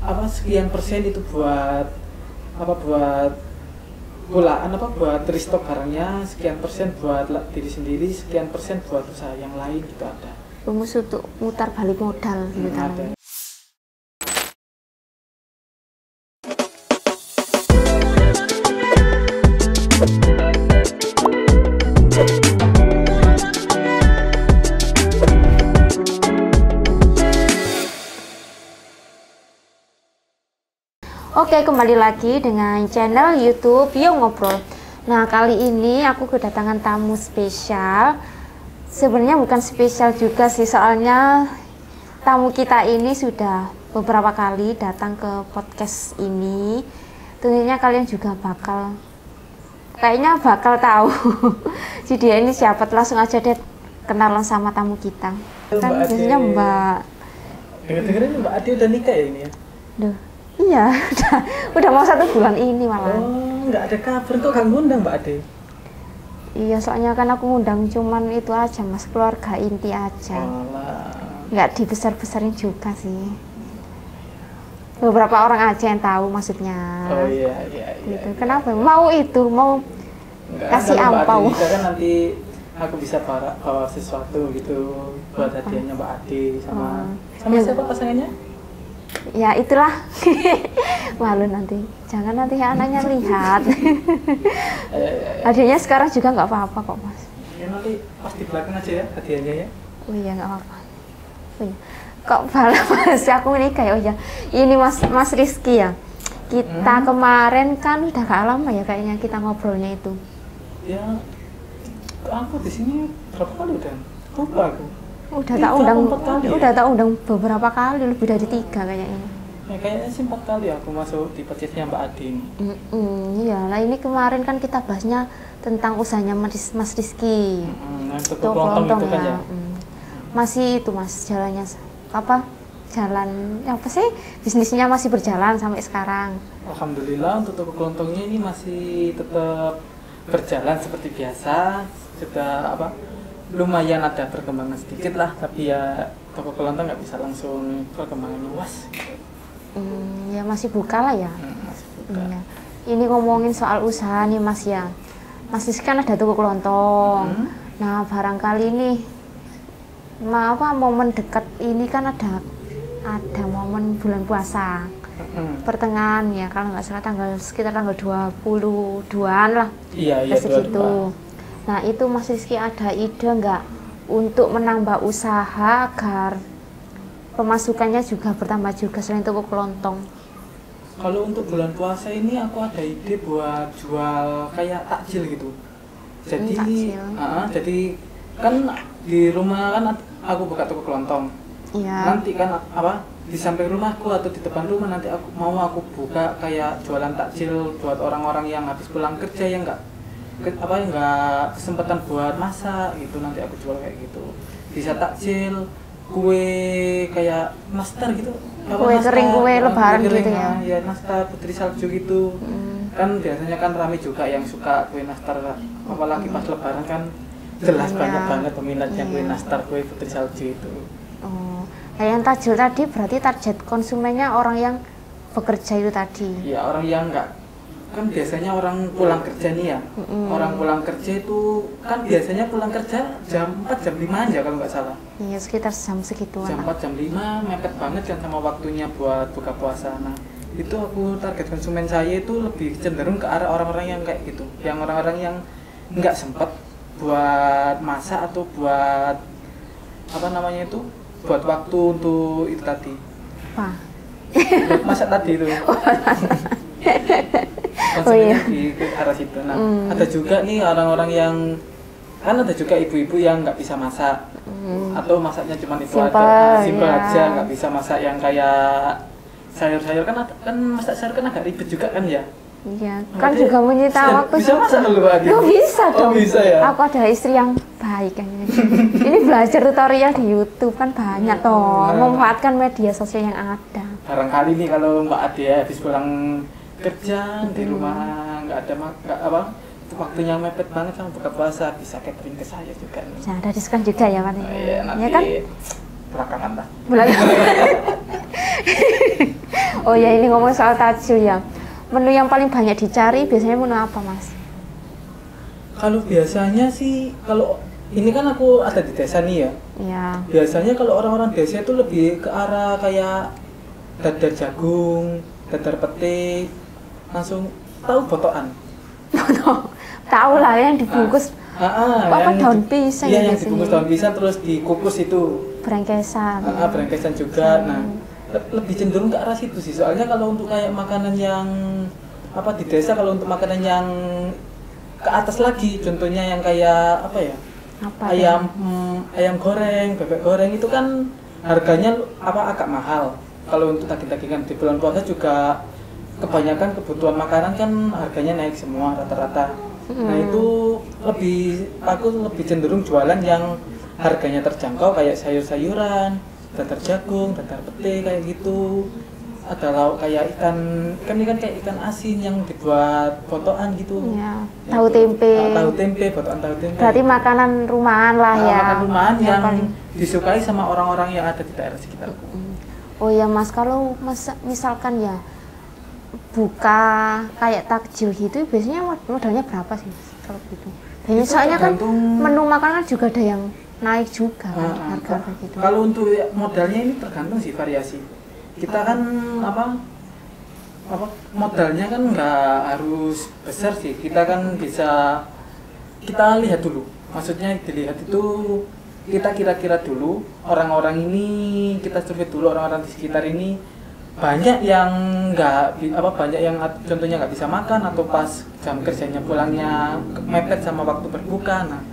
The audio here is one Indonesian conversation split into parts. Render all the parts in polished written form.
apa sekian persen itu buat apa buat pulaan apa buat restock barangnya, sekian persen buat diri sendiri, sekian persen buat usaha yang lain gitu ada. Rumus untuk mutar balik modal gitu Ada. Oke, kembali lagi dengan channel YouTube Yo Ngobrol. Nah, kali ini aku kedatangan tamu spesial. Sebenarnya bukan spesial juga sih, soalnya tamu kita ini sudah beberapa kali datang ke podcast ini. Tentunya kalian juga kayaknya bakal tahu. Si dia ini siapa, langsung aja deh kenalan sama tamu kita. Kan biasanya Mbak. Dengar-dengar Mbak Ade udah nikah ya ini ya? Duh. Iya, udah mau 1 bulan ini malah. Oh, nggak ada kabar kok gak ngundang Mbak Ade? Iya, soalnya kan aku ngundang cuman itu aja mas, keluarga inti aja. Alah. Nggak dibesar-besarin juga sih. Beberapa orang aja yang tahu maksudnya. Oh iya. Gitu. Kenapa? Mau itu, mau Enggak, kasih kalau Mbak ampau. Ade nikah kan nanti aku bisa bawa sesuatu gitu buat hadiahnya Mbak Ade sama siapa pasangannya? Ya itulah. Malu nanti, jangan nanti anaknya lihat. Hadiahnya sekarang juga nggak apa-apa kok mas. Ya nanti pas di belakang aja ya hadiahnya ya. Oh iya nggak apa-apa. Oh iya. Kok malah mas aku nikah ya? Oh iya. Ini mas Rizky ya. Kita kemarin kan udah gak lama ya kayaknya kita ngobrolnya itu. Ya, aku di sini berapa kali udah? Lupa aku. Udah tak undang beberapa kali, lebih dari 3 kayaknya. Ya kayaknya sih 4 kali aku masuk di podcastnya Mbak Ade ini. Iya, nah ini kemarin kan kita bahasnya tentang usahanya Mas Rizky. Untuk kelontong itu kan ya. Masih itu mas, jalannya apa sih, bisnisnya masih berjalan sampai sekarang. Alhamdulillah untuk toko kelontongnya ini masih tetap berjalan seperti biasa. Sudah lumayan ada perkembangan sedikit lah, tapi ya toko kelontong nggak bisa langsung perkembangan luas. Ya masih buka lah ya. Masih buka. Iya. Ini ngomongin soal usaha nih mas ya. Mas Rizky kan ada toko kelontong. Nah barangkali nih, momen dekat ini kan ada momen bulan puasa. Pertengahan ya kalau nggak salah sekitar tanggal 22-an lah. Iya segitu. Nah itu Mas Rizky ada ide nggak untuk menambah usaha agar pemasukannya juga bertambah juga selain toko kelontong? Kalau untuk bulan puasa ini aku ada ide buat jual kayak takjil gitu. Jadi jadi kan di rumah kan aku buka toko kelontong. Iya. Nanti kan di samping rumahku atau di depan rumah nanti aku buka kayak jualan takjil buat orang-orang yang habis pulang kerja yang nggak kesempatan buat masak gitu, nanti aku jual kayak gitu. Bisa takjil, kue kayak nastar gitu. Kue kering, kue lebaran gitu ya. Ya nastar, putri salju gitu. Kan biasanya kan ramai juga yang suka kue nastar, apalagi pas lebaran kan jelas banyak banget peminatnya kue nastar, kue putri salju itu. Oh, yang takjil tadi berarti target konsumennya orang yang bekerja itu tadi. Iya, orang yang enggak, kan biasanya orang pulang kerja nih ya. Orang pulang kerja itu kan biasanya pulang kerja jam 4 jam 5 aja kalau nggak salah. Iya, sekitar jam segituan. Jam 4 jam 5 mepet banget kan sama waktunya buat buka puasa. Nah, itu aku target konsumen saya itu lebih cenderung ke arah orang-orang yang kayak gitu. Yang orang-orang yang nggak sempat buat masak atau buat buat waktu untuk itu tadi. Apa? Buat masak tadi itu. Konsumennya di arah situ. Nah, ada juga nih orang-orang yang kan ada juga ibu-ibu yang nggak bisa masak atau masaknya cuma itu simple aja, nggak bisa masak yang kayak sayur-sayur kan masak sayur kan agak ribet juga kan ya. Iya, kan juga menyita waktu. Bisa masak dulu Pak Adi? Oh, bisa dong. Oh, bisa ya. Aku ada istri yang baik kan. Ini belajar tutorial di YouTube kan banyak toh, memanfaatkan media sosial yang ada. Barangkali nih kalau Mbak Ade habis pulang kerja di rumah nggak ada waktunya mepet banget sama buka puasa, bisa catering ke saya juga nih. Nah, ada diskon juga ya Pak? Iya, nanti ya kan? belakangan lah. Oh ya, ini ngomong soal takjil ya. Menu yang paling banyak dicari biasanya menu apa, Mas? Kalau biasanya sih, kalau ini kan aku ada di desa nih ya. Iya. Biasanya kalau orang-orang desa itu lebih ke arah kayak dadar jagung, dadar pete, langsung tahu botokan. Tahu lah yang dibungkus. Apa daun pisang? Iya, yang dibungkus daun pisang terus dikukus itu. Brengkesan. Brengkesan juga. Nah, lebih cenderung ke arah situ sih. Soalnya kalau untuk kayak makanan yang apa di desa, kalau untuk makanan yang ke atas lagi, contohnya yang kayak apa ya? Ayam goreng, bebek goreng itu kan harganya agak mahal. Kalau untuk daging-dagingan di bulan puasa juga kebanyakan kebutuhan makanan kan harganya naik semua rata-rata. Nah itu aku lebih cenderung jualan yang harganya terjangkau kayak sayur-sayuran, dadar jagung, dadar pete kayak gitu. Ada lauk kayak ikan kayak ikan asin yang dibuat potongan gitu. Iya. Tahu tempe. Potongan tahu tempe. Berarti makanan rumahan lah ya. Makanan rumahan yang paling disukai sama orang-orang yang ada di daerah sekitar. Oh ya Mas, kalau misalkan ya buka kayak takjil gitu biasanya modalnya berapa sih Mas kalau gitu? Biasanya soalnya kan menu makanan juga ada yang naik juga kan harga gitu. Kalau untuk modalnya ini tergantung sih, variasi. Kita kan modalnya kan nggak harus besar sih. Kita kan bisa kita lihat dulu. Maksudnya dilihat itu kita kira-kira dulu orang-orang ini, kita survei dulu orang-orang di sekitar ini banyak yang banyak yang contohnya nggak bisa makan atau pas jam kerjanya pulangnya mepet sama waktu berbuka. Nah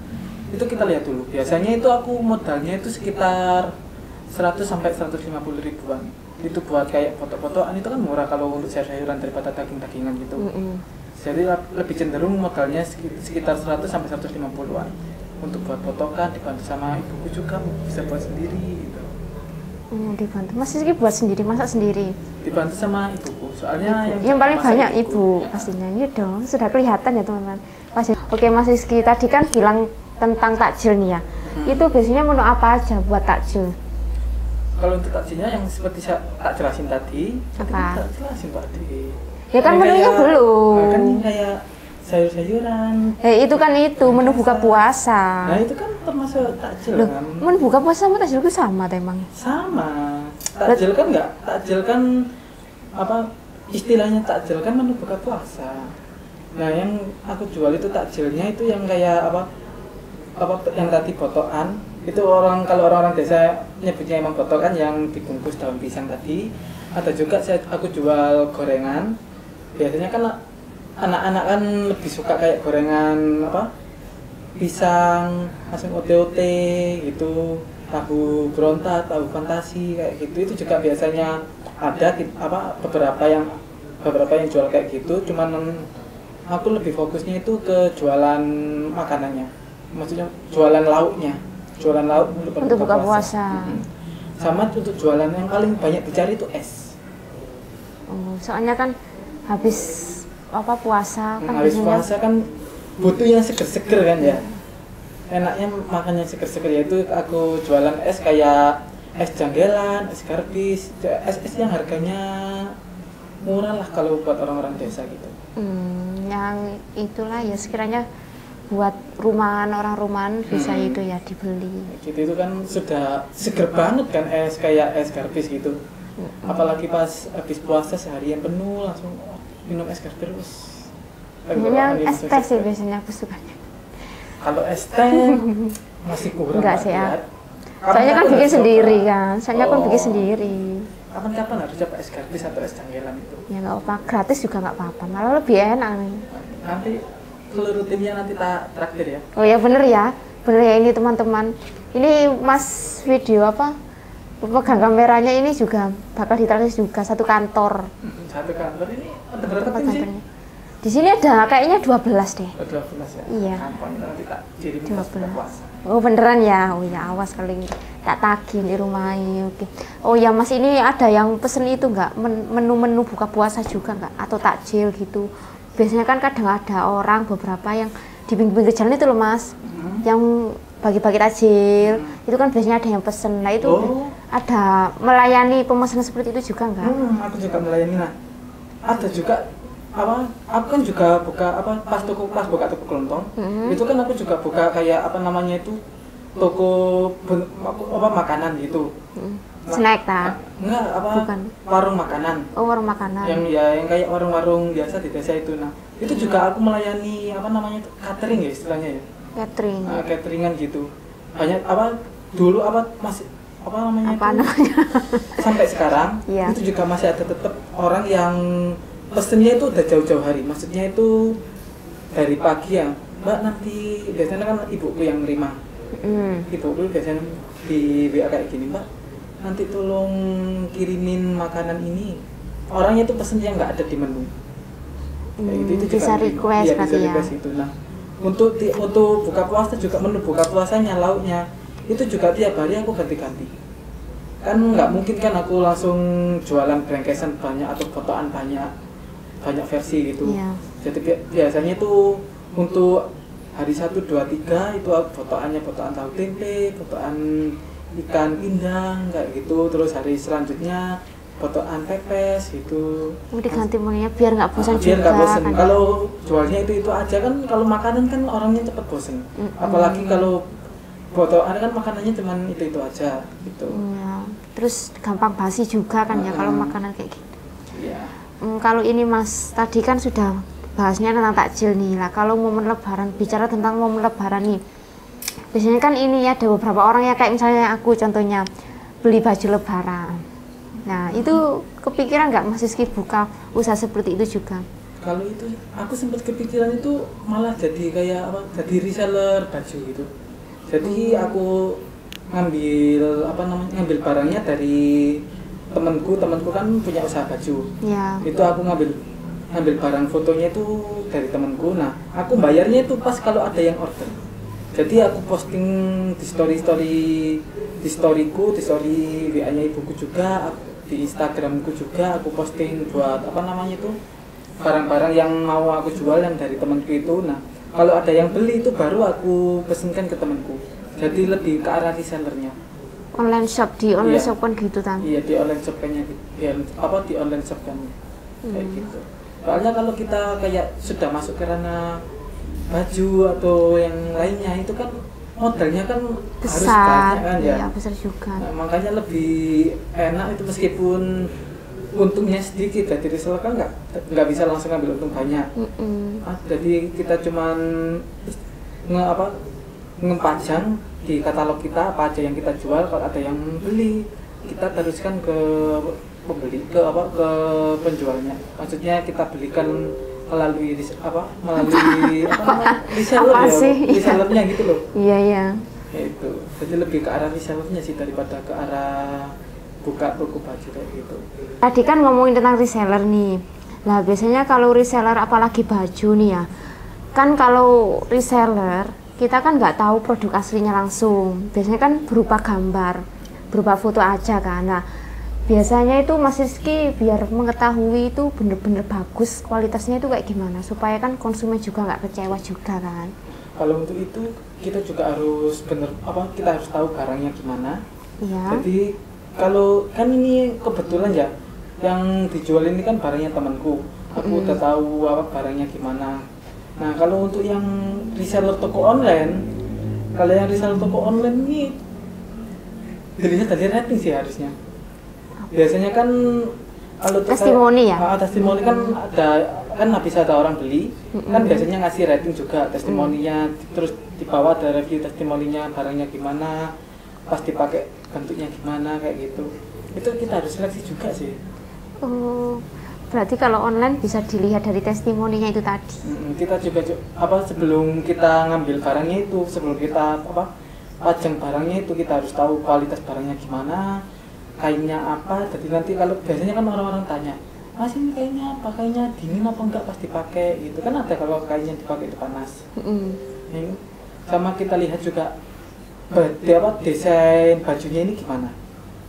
itu kita lihat dulu. Biasanya itu aku modalnya itu sekitar 100 sampai 150 ribuan. Itu buat kayak foto-fotoan itu kan murah kalau untuk sayur-sayuran daripada daging-dagingan gitu. Jadi lebih cenderung modalnya sekitar 100 sampai 150-an. Untuk buat potongan dibantu sama ibuku juga bisa buat sendiri gitu. Dibantu masih sih buat sendiri, masak sendiri. Dibantu sama ibuku. Soalnya yang paling banyak ibu pastinya. Ini dong, sudah kelihatan ya teman-teman. Oke Mas Rizky, tadi kan bilang tentang takjil nih ya. Itu biasanya menu apa aja buat takjil? Kalau untuk takjilnya yang seperti tak jelasin tadi, apa? Tak jelasin tadi. Ya kan menunya belum. Kan kayak sayur-sayuran. Itu kan menu buka puasa. Nah itu kan termasuk takjil kan. Menu buka puasa sama takjil itu sama emang? Sama. Takjil kan enggak? Takjil kan istilahnya takjil kan menu buka puasa. Nah yang aku jual itu takjilnya itu yang kayak yang tadi potongan. Itu kalau orang-orang desa nyebutnya emang potongan yang dibungkus daun pisang tadi. Ada juga aku jual gorengan. Biasanya kan anak-anak kan lebih suka kayak gorengan pisang, langsung ote-ote gitu, tahu berontak, tahu fantasi kayak gitu. Itu juga biasanya ada beberapa yang jual kayak gitu. Cuman aku lebih fokusnya itu ke jualan makanannya, maksudnya jualan lauknya, jualan lauk untuk buka puasa. Sama untuk jualan yang paling banyak dicari itu es. Soalnya kan habis puasa kan habis puasa kan butuh yang seger-seger kan ya. Enaknya makan yang seger-seger, yaitu aku jualan es kayak es janggelan, es garbis, es yang harganya murah lah kalau buat orang-orang desa gitu. Yang itulah ya sekiranya buat orang rumahan bisa itu ya dibeli. Gitu itu kan sudah seger banget kan es kayak es garbis gitu. Apalagi pas habis puasa seharian penuh langsung minum es garbis terus. Biasanya es teh sih biasanya aku sukanya. Kalau es teh masih kurang. Enggak sih ya. Soalnya kan bikin sendiri kan. Soalnya kan bikin sendiri. Kapan-kapan harus coba es garbis atau es janggelan itu. Ya nggak apa, gratis juga nggak apa-apa. Malah lebih enak nih. Nanti seluruh timnya nanti tak traktir ya. Oh ya bener ya ini teman-teman. Ini Mas video pegang kameranya ini juga bakal ditraktir juga satu kantor. Satu kantor ini ada berapa tim sih? Di sini ada kayaknya 12 deh. 12 ya? Iya. Nanti tak kirim 12. Oh beneran ya? Oh ya awas kali ini. Tak tagih di rumah ini. Oke. Oh ya Mas, ini ada yang pesen itu nggak? Menu-menu buka puasa juga nggak? Atau takjil gitu? Biasanya kan kadang ada orang beberapa yang di pinggir jalan itu loh Mas. Yang bagi-bagi takjil. Itu kan biasanya ada yang pesen. Nah itu ada melayani pemesanan seperti itu juga enggak? Aku juga melayani. Nah, ada juga apa? Aku kan juga buka apa? Pas buka toko kelontong, itu kan aku juga buka kayak apa namanya itu toko apa makanan gitu. Snack ta? Enggak apa? Bukan. Warung makanan. Oh, warung makanan. Yang kayak warung-warung biasa di desa itu. Nah, itu juga aku melayani apa namanya itu catering ya istilahnya ya. Catering. Cateringan gitu. Banyak apa? Dulu apa masih apa namanya Apa itu? namanya? Sampai sekarang Iya. itu juga masih ada tetap orang yang pesennya itu udah jauh-jauh hari. Maksudnya itu dari pagi ya. Mbak nanti biasanya kan ibuku yang nerima. Ibuku biasanya di WA kayak gini, Mbak. Nanti tolong kirimin makanan ini. Orangnya itu pesen yang nggak ada di menu. Kayak gitu, itu bisa juga request iya, berarti bisa ya. request itu. Nah, untuk buka puasa juga menu buka puasanya lauknya itu juga tiap hari aku ganti-ganti. Kan nggak mungkin kan aku langsung jualan brengkesan banyak atau fotoan banyak versi gitu. Iya. Jadi biasanya itu untuk hari 1, 2, 3 itu fotoan tahu tempe, fotoan ikan pindang kayak gitu. Terus hari selanjutnya fotoan pepes gitu. Diganti menunya biar nggak bosan Biar juga. nggak bosan. Kan, Kalau jualnya itu aja kan, kalau makanan kan orangnya cepet bosan. Apalagi kalau fotoan kan makanannya cuman itu aja gitu. Iya. Terus gampang basi juga kan ya kalau makanan kayak gitu. Iya. Kalau ini Mas tadi kan sudah bahasnya tentang takjil nih lah. Kalau momen Lebaran, bicara tentang momen Lebaran nih, biasanya kan ini ya ada beberapa orang ya kayak misalnya aku contohnya beli baju Lebaran. Nah itu kepikiran nggak Mas Rizky buka usaha seperti itu juga? Kalau itu aku sempat kepikiran itu malah jadi kayak apa? Jadi reseller baju gitu. Jadi aku ngambil barangnya dari temanku kan punya usaha baju. Ya. Itu aku ngambil barang fotonya itu dari temanku. Nah, aku bayarnya itu pas kalau ada yang order. Jadi aku posting di storyku, di story WA-nya ibuku juga, di Instagramku juga aku posting buat apa namanya itu barang-barang yang mau aku jual yang dari temanku itu. Nah, kalau ada yang beli itu baru aku pesenkan ke temanku. Jadi lebih ke arah resellernya. Online shop di online Iya. shop kan gitu kan? Iya, di online shop kayaknya di online shop kan kayak gitu. Soalnya kalau kita kayak sudah masuk ke ranah baju atau yang lainnya itu kan modalnya kan harus Besar, banyak kan ya. iya besar juga. Nah, makanya lebih enak itu meskipun untungnya sedikit, jadi reseller kan nggak bisa langsung ambil untung banyak. Jadi kita cuman ngepajang di katalog kita apa aja yang kita jual. Kalau ada yang beli kita teruskan ke pembeli ke penjualnya. Maksudnya kita belikan melalui reseller Apa ya, sih? resellernya gitu loh. Iya iya. Ya itu. Jadi lebih ke arah resellernya sih daripada ke arah buka toko baju kayak gitu. Tadi kan ngomongin tentang reseller nih. Nah biasanya kalau reseller apalagi baju nih ya, kan kalau reseller kita kan nggak tahu produk aslinya langsung. Biasanya kan berupa gambar, berupa foto aja kan. Nah biasanya itu Mas Rizky biar mengetahui itu bener-bener bagus kualitasnya itu kayak gimana supaya kan konsumen juga nggak kecewa juga kan. Kalau untuk itu kita juga harus kita harus tahu barangnya gimana. Iya. Jadi kalau kan ini kebetulan ya yang dijual ini kan barangnya temanku. Aku udah tahu barangnya gimana. Nah kalau untuk yang reseller toko online, ini dilihat dari rating sih harusnya. Biasanya kan kalau testimoni ya? Testimoni kan habis ada orang beli, kan biasanya ngasih rating juga testimoninya, terus di bawah ada review testimoninya, barangnya gimana, pas dipakai bentuknya gimana kayak gitu. Itu kita harus seleksi juga sih. Oh, berarti kalau online bisa dilihat dari testimoninya itu tadi. Kita juga sebelum kita ngambil barangnya itu, sebelum kita pajang barangnya itu kita harus tahu kualitas barangnya gimana, kainnya apa. Jadi nanti kalau biasanya kan orang-orang tanya, Mas ini kainnya apa? Kainnya dingin apa enggak pas dipakai? Gitu kan ada kalau kainnya dipakai itu panas. Sama kita lihat juga desain bajunya ini gimana.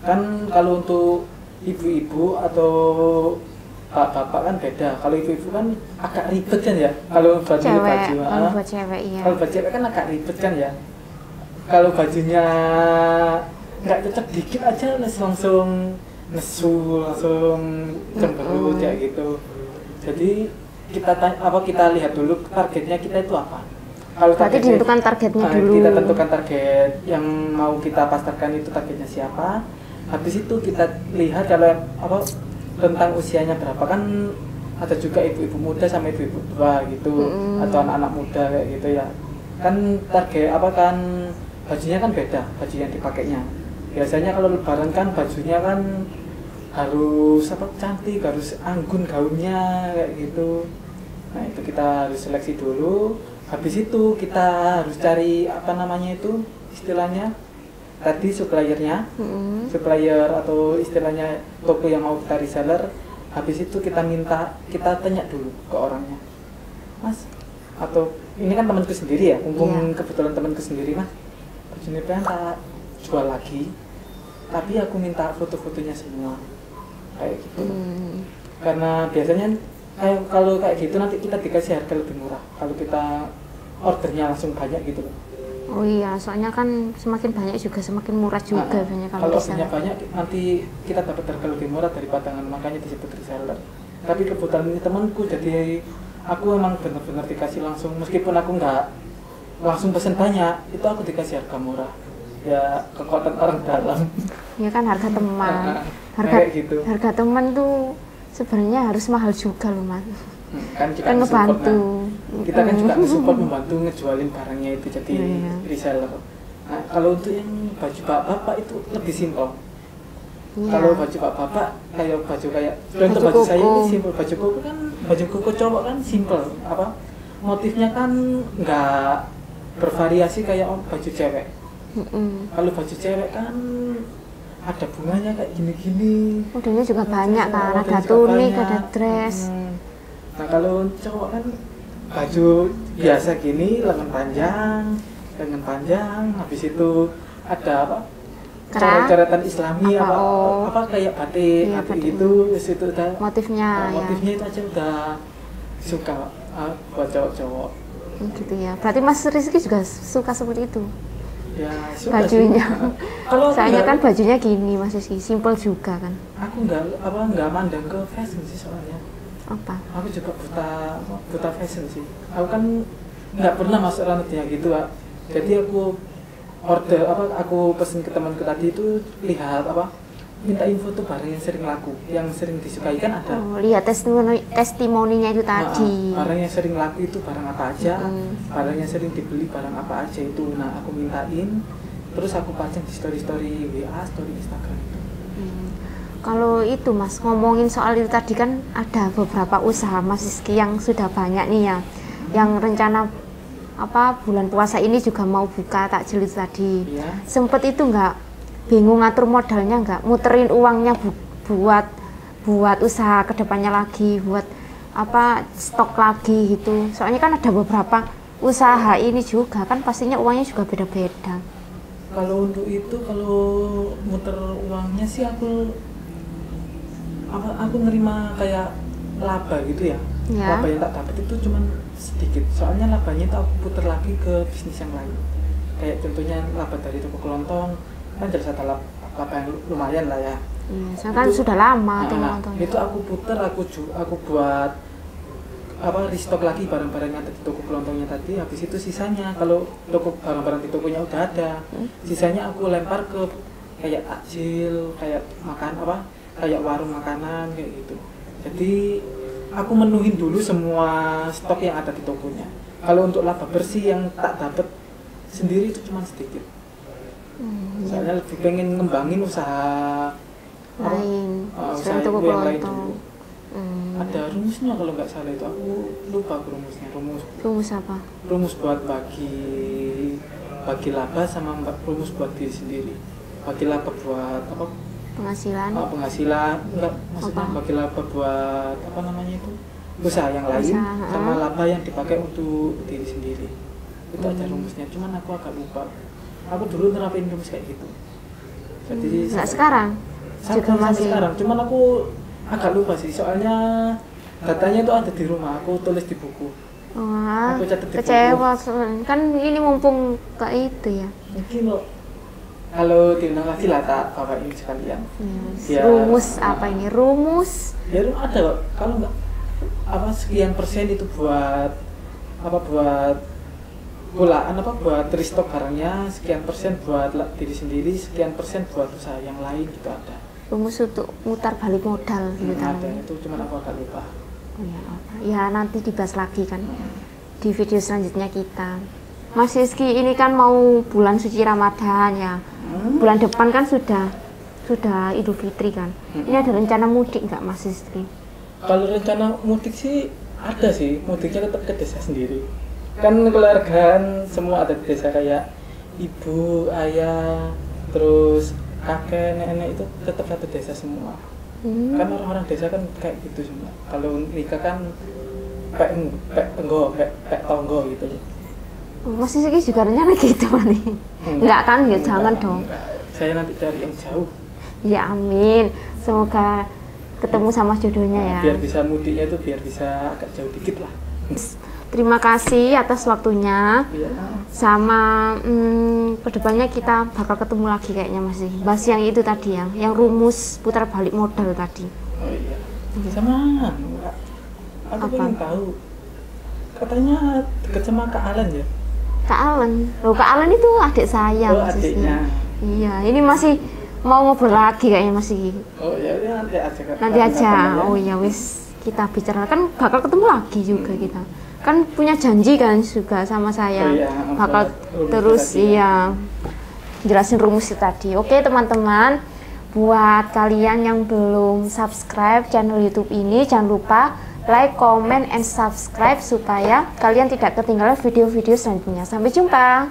Kan kalau untuk ibu-ibu atau bapak kan beda. Kalau ibu-ibu kan agak ribet kan ya. Kalau baju Kalau buat cewek iya. Kalau buat cewek kan agak ribet kan ya. Kalau bajunya nggak cocok dikit aja langsung nesu, langsung cemberut kayak gitu. Jadi kita lihat dulu targetnya kita itu apa. Kalau berarti ditentukan targetnya dulu. Kita tentukan target yang mau kita pasarkan itu targetnya siapa. Habis itu kita lihat kalau apa tentang usianya berapa, kan ada juga ibu-ibu muda sama ibu-ibu tua gitu, atau anak-anak muda kayak gitu ya. Kan target apa kan bajunya kan beda, baju yang dipakainya. Biasanya kalau lebaran kan bajunya kan harus apa cantik, harus anggun gaunnya kayak gitu. Nah itu kita harus seleksi dulu. Habis itu kita harus cari apa namanya itu istilahnya tadi suppliernya, supplier atau istilahnya toko yang mau kita reseller. Habis itu kita tanya dulu ke orangnya, Mas, atau ini kan temanku sendiri ya, mumpung kebetulan temanku sendiri, Mas, baju ini pengen tak jual lagi, tapi aku minta foto-fotonya semua kayak gitu. Karena biasanya kalau kayak gitu nanti kita dikasih harga lebih murah kalau kita ordernya langsung banyak gitu loh. Oh iya, soalnya kan semakin banyak juga semakin murah juga banyak kalau ordernya banyak nanti kita dapat harga lebih murah dari padangan, makanya disebut reseller. Tapi kebetulan ini temanku, jadi aku emang benar-benar dikasih langsung, meskipun aku nggak langsung pesen banyak, itu aku dikasih harga murah. Ya kekuatan orang dalam. Ya kan harga teman. Gitu. Harga teman tuh sebenarnya harus mahal juga loh, Mas. Kan kita ngebantu. Kita kan juga support membantu ngejualin barangnya itu jadi reseller. Nah, kalau untuk yang baju bapak itu lebih simpel. Kalau baju bapak kayak contoh baju saya ini simpel, baju koko cowok kan simpel, apa motifnya kan nggak bervariasi kayak baju cewek. Kalau baju cewek kan ada bunganya kayak gini-gini. Modelnya juga banyak kan, ada tunik, ada dress. Nah kalau cowok kan baju biasa gini, lengan panjang, habis itu ada apa? Coret-coretan Islami apa kayak batik, gitu, itu udah motifnya itu aja udah suka buat cowok-cowok. Gitu ya. Berarti Mas Rizky juga suka seperti itu. Ya, bajunya. Kalau soalnya kan bajunya gini Mas Rizky, simple juga kan. Aku nggak mandang ke fashion sih soalnya. Apa? Aku juga buta fashion sih. Aku kan nggak pernah masuk ranahnya gitu, Pak. Jadi aku aku pesen ke temanku tadi itu lihat minta info tuh barang yang sering laku, yang sering disukai kan ada. Oh, lihat testimoninya itu tadi. Barang yang sering laku itu barang apa aja, barang yang sering dibeli barang apa aja itu. Nah aku mintain, terus aku pajang di story WA, story Instagram itu. Kalau itu Mas, ngomongin soal itu tadi kan ada beberapa usaha Mas Rizky yang sudah banyak nih ya, yang rencana bulan puasa ini juga mau buka takjil itu tadi. Sempet itu nggak bingung ngatur modalnya, nggak muterin uangnya buat usaha kedepannya lagi, buat stok lagi gitu. Soalnya kan ada beberapa usaha ini juga kan pastinya uangnya juga beda-beda. Kalau untuk itu, kalau muter uangnya sih aku nerima kayak laba gitu ya. Laba yang tak dapat itu cuma sedikit, soalnya labanya itu aku puter lagi ke bisnis yang lain. Kayak contohnya laba dari toko kelontong kan jadi satu laba yang lumayan lah ya. Saya kan sudah lama toko kelontong. Itu aku puter, aku buat restock lagi barang-barang yang ada di toko kelontongnya tadi. Habis itu sisanya kalau barang-barang di tokonya udah ada, sisanya aku lempar ke kayak takjil, kayak kayak warung makanan kayak gitu. Jadi aku menuhin dulu semua stok yang ada di tokonya. Kalau untuk laba bersih yang tak dapat sendiri itu cuma sedikit. Soalnya lebih pengen ngembangin usaha lain, usaha yang lain dulu. Ada rumusnya kalau nggak salah itu, aku lupa rumusnya. Rumus apa? Rumus buat bagi laba sama rumus buat diri sendiri. Bagi laba buat penghasilan. Penghasilan enggak, maksudnya bagi laba buat usaha yang lain, sama laba yang dipakai untuk diri sendiri. Itu ada rumusnya, cuman aku agak lupa. Aku dulu nerapin rumus kayak gitu. Jadi nggak sekarang? Sampai sekarang, cuman aku agak lupa sih, soalnya datanya itu ada di rumah, aku tulis di buku. Wah, kecewa kan ini mumpung kayak itu ya. Mungkin loh, Kalau diundang lagi lah tak bawain sekalian. Ya, rumus apa ini? Rumus? Ya ada kok. Kalau nggak apa sekian persen itu buat apa buat pulaan apa buat restock barangnya, sekian persen buat diri sendiri, sekian persen buat usaha yang lain gitu ada. Rumus untuk mutar balik modal gitu Ada itu cuma aku agak lupa. Oh, ya nanti dibahas lagi kan di video selanjutnya kita. Mas Rizky, ini kan mau bulan suci Ramadan ya. Bulan depan kan sudah Idul Fitri kan. Ini ada rencana mudik nggak Mas Rizky? Kalau rencana mudik sih ada sih, mudiknya tetap ke desa sendiri. Kan keluarga semua ada di desa, kayak ibu, ayah, terus kakek, nenek itu tetap satu desa semua. Kan orang-orang desa kan kayak gitu semua. Kalau nikah kan pek tonggo gitu. Mas Rizky juga rencana gitu nih? Enggak kan? Ya jangan dong. Enggak. Saya nanti cari yang jauh. Ya amin. Semoga ketemu sama jodohnya ya. Biar bisa mudiknya itu biar bisa agak jauh dikit lah. Terima kasih atas waktunya. Ya. Sama kedepannya kita bakal ketemu lagi kayaknya masih. Bahas yang itu tadi yang rumus putar balik modal tadi. Oh iya. Sama. Aku pengen tahu. Katanya deket sama Kak Alan ya? Kak Alan. Loh, Kak Alan itu adik saya. Oh, adiknya. Iya, ini masih mau ngobrol lagi kayaknya masih. Oh ya, nanti aja. Nanti aja. Oh iya wis, kita bicara kan bakal ketemu lagi juga kita. Kan punya janji kan juga sama saya. Oh, iya, bakal terus iya jelasin rumus itu tadi. Oke, teman-teman. Buat kalian yang belum subscribe channel YouTube ini, jangan lupa like, comment, and subscribe supaya kalian tidak ketinggalan video-video selanjutnya. Sampai jumpa.